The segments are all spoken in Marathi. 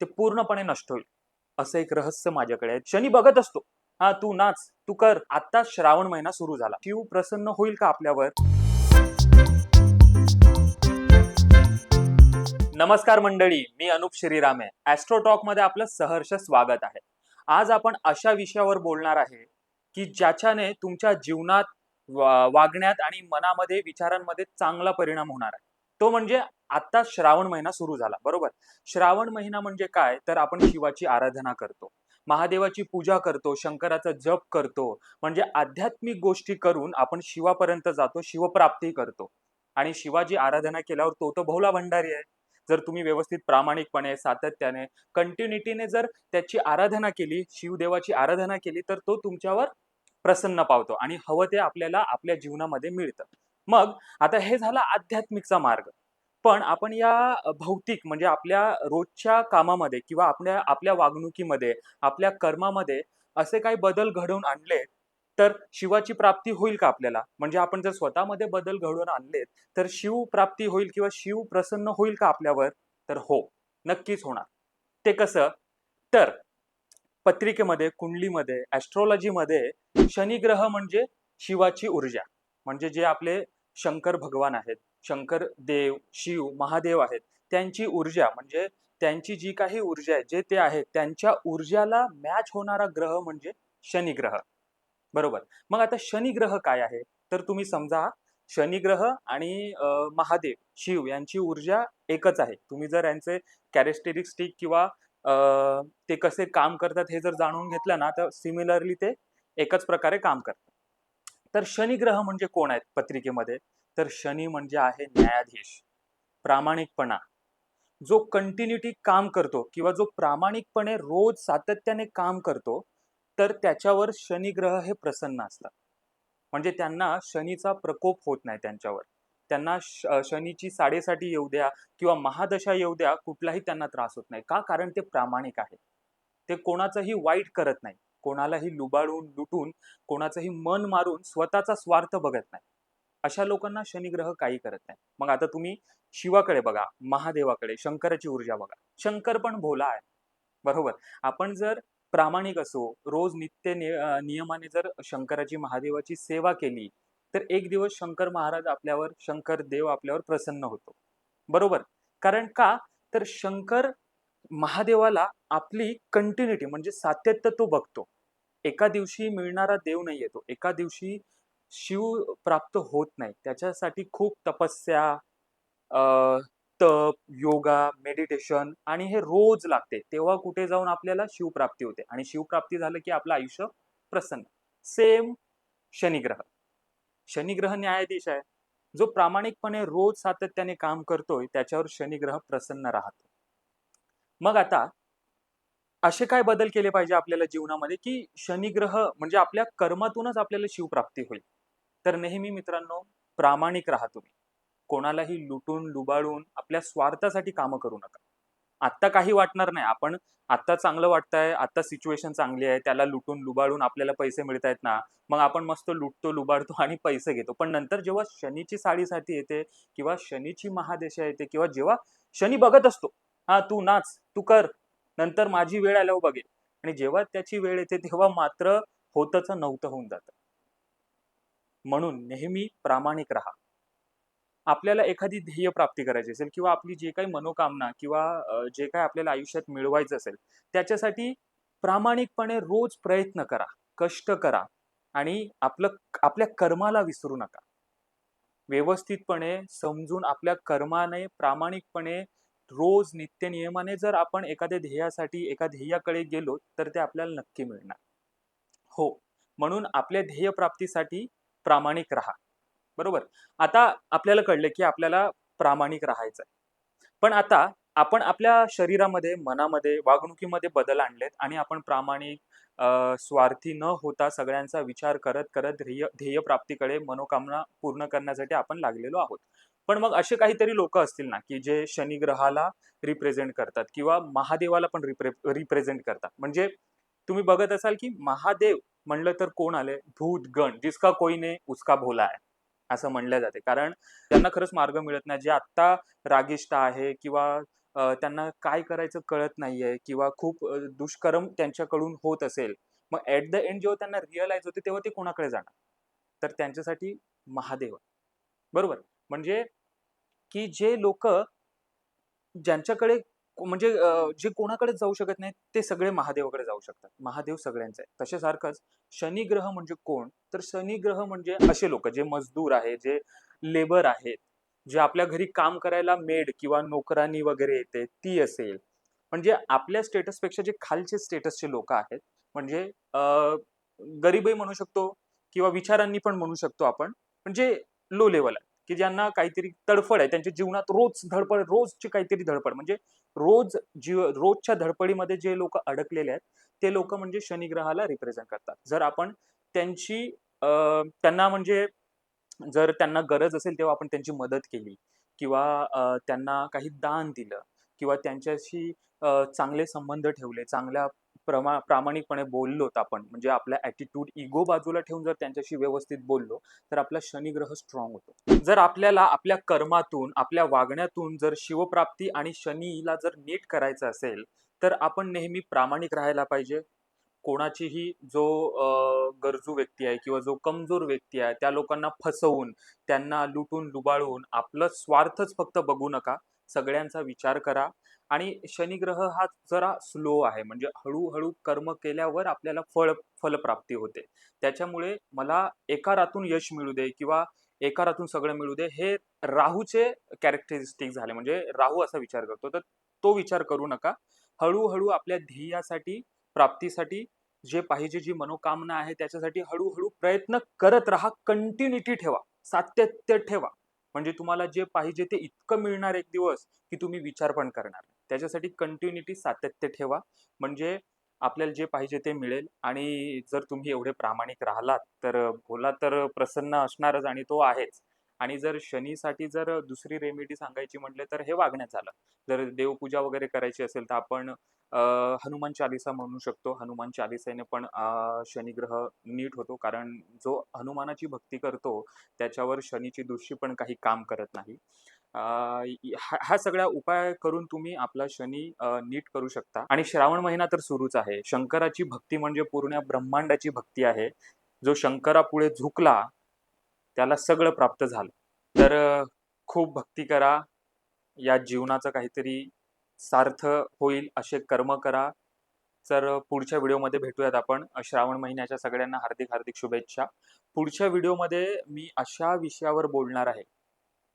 ते पूर्णपणे नष्ट होईल. असं एक रहस्य माझ्याकडे आहे. शनी बघत असतो, हा तू नाच, तू कर. आता श्रावण महिना सुरू झाला, शिव प्रसन्न होईल का आपल्यावर? नमस्कार मंडळी, मी अनुप श्रीराम आहे. ॲस्ट्रो टॉक मध्ये आपलं सहर्ष स्वागत आहे. आज आपण अशा विषयावर बोलणार आहे की ज्याच्याने तुमच्या जीवनात वागण्यात आणि मनामध्ये विचारांमध्ये चांगला परिणाम होणार आहे. तो म्हणजे आता श्रावण महिना सुरू झाला, बरोबर? श्रावण महिना म्हणजे काय, तर आपण शिवाची आराधना करतो, महादेवाची पूजा करतो, शंकराचा जप करतो. म्हणजे आध्यात्मिक गोष्टी करून आपण शिवापर्यंत जातो, शिवप्राप्ती करतो. आणि शिवाची आराधना केल्यावर तो भोला भंडारी आहे. जर तुम्ही व्यवस्थित प्रामाणिकपणे सातत्याने कंटिन्युटीने जर त्याची आराधना केली, शिवदेवाची आराधना केली, तर तो तुमच्यावर प्रसन्न पावतो आणि हवं ते आपल्याला आपल्या जीवनामध्ये मिळतं. मग आता हे झाला आध्यात्मिकचा मार्ग. पण आपण या भौतिक म्हणजे आपल्या रोजच्या कामामध्ये किंवा आपल्या आपल्या वागणुकीमध्ये, आपल्या कर्मामध्ये असे काही बदल घडवून आणले, तर शिवाची प्राप्ती होईल का आपल्याला? म्हणजे आपण जर स्वतःमध्ये बदल घडवून आणले, तर शिव प्राप्ती होईल किंवा शिव प्रसन्न होईल का आपल्यावर? तर हो, नक्कीच होणार. ते कसं? तर पत्रिकेमध्ये, कुंडलीमध्ये, ॲस्ट्रोलॉजीमध्ये शनिग्रह म्हणजे शिवाची ऊर्जा. म्हणजे जे आपले शंकर भगवान आहेत, शंकर देव, शिव, महादेव आहेत, त्यांची ऊर्जा म्हणजे त्यांची जी काही ऊर्जा आहे, जे ते आहेत, त्यांच्या ऊर्जाला मॅच होणारा ग्रह म्हणजे शनिग्रह. बरोबर. मग आता शनिग्रह काय आहे? तर तुम्ही समजा शनिग्रह आणि महादेव, शिव यांची ऊर्जा एकच आहे. तुम्ही जर यांचे कॅरेक्टरिस्टिक किंवा अ, ते कसे काम करतात हे जर जाणून घेतलं ना, तर सिमिलरली ते एकच प्रकारे काम करतात. तर शनिग्रह म्हणजे कोण आहेत पत्रिकेमध्ये? तर शनी म्हणजे आहे न्यायाधीश, प्रामाणिकपणा. जो कंटिन्युटी काम करतो किंवा जो प्रामाणिकपणे रोज सातत्याने काम करतो, तर त्याच्यावर शनिग्रह हे प्रसन्न असतात. म्हणजे त्यांना शनीचा प्रकोप होत नाही त्यांच्यावर. त्यांना शनीची साडेसाती येऊ द्या किंवा महादशा येऊ द्या, कुठलाही त्यांना त्रास होत नाही. का? कारण ते प्रामाणिक आहे. ते कोणाचंही वाईट करत नाही. कोणालाही लुबाडून, लुटून, कोणाचंही मन मारून स्वतःचा स्वार्थ बघत नाही. अशा लोकांना शनिग्रह काही करत नाही. मग आता तुम्ही शिवाकडे बघा, महादेवाकडे, शंकराची ऊर्जा बघा. शंकर पण भोला आहे. बरोबर. आपण जर प्रामाणिक असू, रोज नियमाने जर शंकराची, महादेवाची सेवा केली, तर एक दिवस शंकर महाराज आपल्यावर, शंकर देव आपल्यावर प्रसन्न होतो. बरोबर. कारण का? तर शंकर महादेवाला आपली कंटिन्युटी म्हणजे सातत्य तो बघतो. एका दिवशी मिळणारा देव नाहीये तो. एका दिवशी शिव प्राप्त होत नाही. त्याच्यासाठी खूप तपस्या, अ, तप, योगा, मेडिटेशन आणि हे रोज लागते. तेव्हा कुठे जाऊन आपल्याला शिवप्राप्ती होते आणि शिवप्राप्ती झालं की आपलं आयुष्य प्रसन्न. सेम शनिग्रह. शनिग्रह न्यायाधीश आहे. जो प्रामाणिकपणे रोज सातत्याने काम करतोय, त्याच्यावर शनिग्रह प्रसन्न राहतो. मग आता असे काय बदल केले पाहिजे आपल्याला जीवनामध्ये, की शनिग्रह म्हणजे आपल्या कर्मातूनच आपल्याला शिवप्राप्ती होईल. तर नेहमी मित्रांनो, प्रामाणिक राहा तुम्ही. कोणालाही लुटून, लुबाडून आपल्या स्वार्थासाठी कामं करू नका. आत्ता काही वाटणार नाही. आपण आत्ता चांगलं वाटतंय, आत्ता सिच्युएशन चांगली आहे, त्याला लुटून, लुबाडून आपल्याला पैसे मिळतायत ना, मग आपण मस्त लुटतो, लुबाडतो आणि पैसे घेतो. पण नंतर जेव्हा शनीची साडेसाती येते किंवा शनीची महादशा येते किंवा जेव्हा शनी बघत असतो, "हां, तू नाच, तू कर, नंतर माझी वेळ आल्यावर बघेन." आणि जेव्हा त्याची वेळ येते तेव्हा मात्र होतंच नव्हतं होऊन जातं. म्हणून नेहमी प्रामाणिक राहा. आपल्याला एखादी ध्येय प्राप्ती करायची असेल किंवा आपली जे काही मनोकामना किंवा जे काही आपल्याला आयुष्यात मिळवायचं असेल, त्याच्यासाठी प्रामाणिकपणे रोज प्रयत्न करा, कष्ट करा आणि आपल्या कर्माला विसरू नका. व्यवस्थितपणे समजून आपल्या कर्माने प्रामाणिकपणे रोज नित्यनियमाने जर आपण एखाद्या ध्येयासाठी, एका ध्येयाकडे गेलो, तर ते आपल्याला नक्की मिळणार. हो. म्हणून आपल्या ध्येय प्राप्तीसाठी प्रामाणिक राहा. बरोबर. आता आपल्याला कळलं, की आपल्याला प्रामाणिक राहायचंय. पण आता आपण आपल्या शरीरामध्ये, मनामध्ये, वागणुकीमध्ये बदल आणलेत आणि आपण प्रामाणिक, स्वार्थी न होता सगळ्यांचा विचार करत ध्येय प्राप्तीकडे मनोकामना पूर्ण करण्यासाठी आपण लागलेलो आहोत. पण मग असे काहीतरी लोकं असतील ना, की जे शनिग्रहाला रिप्रेझेंट करतात किंवा महादेवाला पण रिप्रेझेंट करतात. म्हणजे तुम्ही बघत असाल, की महादेव म्हणलं तर कोण आले? भूत, गण, जिसका कोई नहीं उसका भोला है, असं म्हणलं जाते. कारण त्यांना खरंच मार्ग मिळत नाही. जे आत्ता रागिष्ट आहे किंवा त्यांना काय करायचं कळत नाहीये किंवा खूप दुष्कर्म त्यांच्याकडून होत असेल, मग ॲट द एंड जेव्हा त्यांना रिअलाईज होते तेव्हा ते कोणाकडे जाणार? तर त्यांच्यासाठी महादेव आहे. बरोबर. म्हणजे की जे लोकं ज्यांच्याकडे म्हणजे जे कोणाकडेच जाऊ शकत नाहीत, ते सगळे महादेवाकडे जाऊ शकतात. महादेव सगळ्यांचा आहे. तशासारखंच शनी ग्रह म्हणजे कोण? तर शनी ग्रह म्हणजे असे लोकं जे मजदूर आहेत, जे लेबर आहेत, जे आपल्या घरी काम करायला मेड किंवा नोकरानी वगैरे येते, ती असेल. म्हणजे आपल्या स्टेटसपेक्षा जे खालचे स्टेटसचे लोकं आहेत, म्हणजे गरीबही म्हणू शकतो किंवा विचारांनी पण म्हणू शकतो आपण. म्हणजे लो लेव्हल आहे, की ज्यांना काहीतरी तडफड आहे. त्यांच्या जीवनात रोज धडपड, रोजची काहीतरी धडपड. म्हणजे रोजच्या धडपडीमध्ये जे लोकं अडकलेले आहेत, ते लोकं म्हणजे शनिग्रहाला रिप्रेझेंट करतात. जर आपण त्यांची अ, त्यांना म्हणजे जर त्यांना गरज असेल तेव्हा आपण त्यांची मदत केली किंवा त्यांना काही दान दिलं किंवा त्यांच्याशी चांगले संबंध ठेवले, चांगल्या प्रामाणिकपणे बोललोत आपण, म्हणजे आपला ॲटिट्यूड, इगो बाजूला ठेवून जर त्यांच्याशी व्यवस्थित बोललो, तर आपला शनिग्रह स्ट्राँग होतो. जर आपल्याला आपल्या कर्मातून, आपल्या वागण्यातून जर शिवप्राप्ती आणि शनीला जर नीट करायचं असेल, तर आपण नेहमी प्रामाणिक राहायला पाहिजे. कोणाचीही जो गरजू व्यक्ती आहे किंवा जो कमजोर व्यक्ती आहे, त्या लोकांना फसवून, त्यांना लुबाडून आपलं स्वार्थच फक्त बघू नका. सगळ्यांचा विचार करा आणि शनिग्रह हा जरा स्लो आहे. म्हणजे हळू कर्म केल्यावर आपल्याला फलप्राप्ती होते. त्याच्यामुळे मला एका रातून यश मिळू दे किंवा एका रातून सगळं मिळू दे, हे राहूचे कॅरेक्टरिस्टिक झाले. म्हणजे राहू असा विचार करतो. तर तो विचार करू नका. हळू आपल्या ध्येयासाठी, प्राप्तीसाठी जे पाहिजे, जी मनोकामना आहे त्याच्यासाठी हळू प्रयत्न करत राहा. कंटिन्यूटी ठेवा, सातत्य ठेवा. म्हणजे तुम्हाला जे पाहिजे ते इतकं मिळणार एक दिवस, की तुम्ही विचार पण करणार नाही. त्याच्यासाठी कंटिन्यूटी, सातत्य ठेवा. म्हणजे आपल्याला जे पाहिजे ते मिळेल आणि जर तुम्ही एवढे प्रामाणिक राहिलात, तर भोला तर प्रसन्न असणारच आणि तो आहेच. आणि जर शनीसाठी जर दुसरी रेमेडी सांगायची म्हटले, तर हे वागण्यात झालं. जर देवपूजा वगैरे करायची असेल, तर आपण हनुमान चालीसा म्हणू शकतो. हनुमान चालीसेने पण शनिग्रह नीट होतो. कारण जो हनुमानाची भक्ती करतो, त्याच्यावर शनीची दृष्टी पण काही काम करत नाही. ह्या सगळ्या उपाय करून तुम्ही आपला शनी नीट करू शकता. आणि श्रावण महिना तर सुरूच आहे. शंकराची भक्ती म्हणजे पूर्ण ब्रह्मांडाची भक्ती आहे. जो शंकरापुढे झुकला, त्याला सगळं प्राप्त झालं. तर खूप भक्ती करा. या जीवनाचं काहीतरी सार्थ होईल असे कर्म करा. तर पुढच्या व्हिडिओमध्ये भेटूयात आपण. श्रावण महिन्याच्या सगळ्यांना हार्दिक शुभेच्छा. पुढच्या व्हिडिओमध्ये मी अशा विषयावर बोलणार आहे,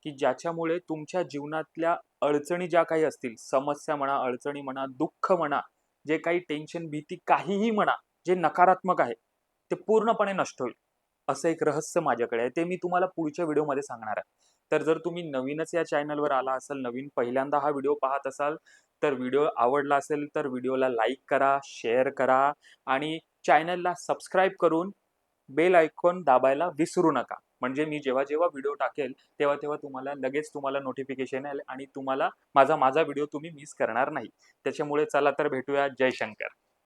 की ज्याच्यामुळे तुमच्या जीवनातल्या अडचणी ज्या काही असतील, समस्या म्हणा, अडचणी म्हणा, दुःख म्हणा, जे काही टेन्शन, भीती काहीही म्हणा, जे नकारात्मक आहे, ते पूर्णपणे नष्ट होईल. असं एक रहस्य माझ्याकडे आहे. ते मी तुम्हाला पुढच्या व्हिडिओमध्ये सांगणार आहे. तर जर तुम्ही नवीनच या चॅनलवर आला असाल, नवीन पहिल्यांदा हा व्हिडिओ पाहत असाल, तर व्हिडिओ आवडला असेल तर व्हिडिओला लाईक करा, शेअर करा आणि चॅनलला सबस्क्राईब करून बेल आयकॉन दाबायला विसरू नका. म्हणजे मी जेव्हा व्हिडिओ टाकेल, तेव्हा तुम्हाला लगेच नोटिफिकेशन येईल आणि तुम्हाला माझा व्हिडिओ तुम्ही मिस करणार नाही. त्याच्यामुळे चला तर भेटूया. जय शंकर.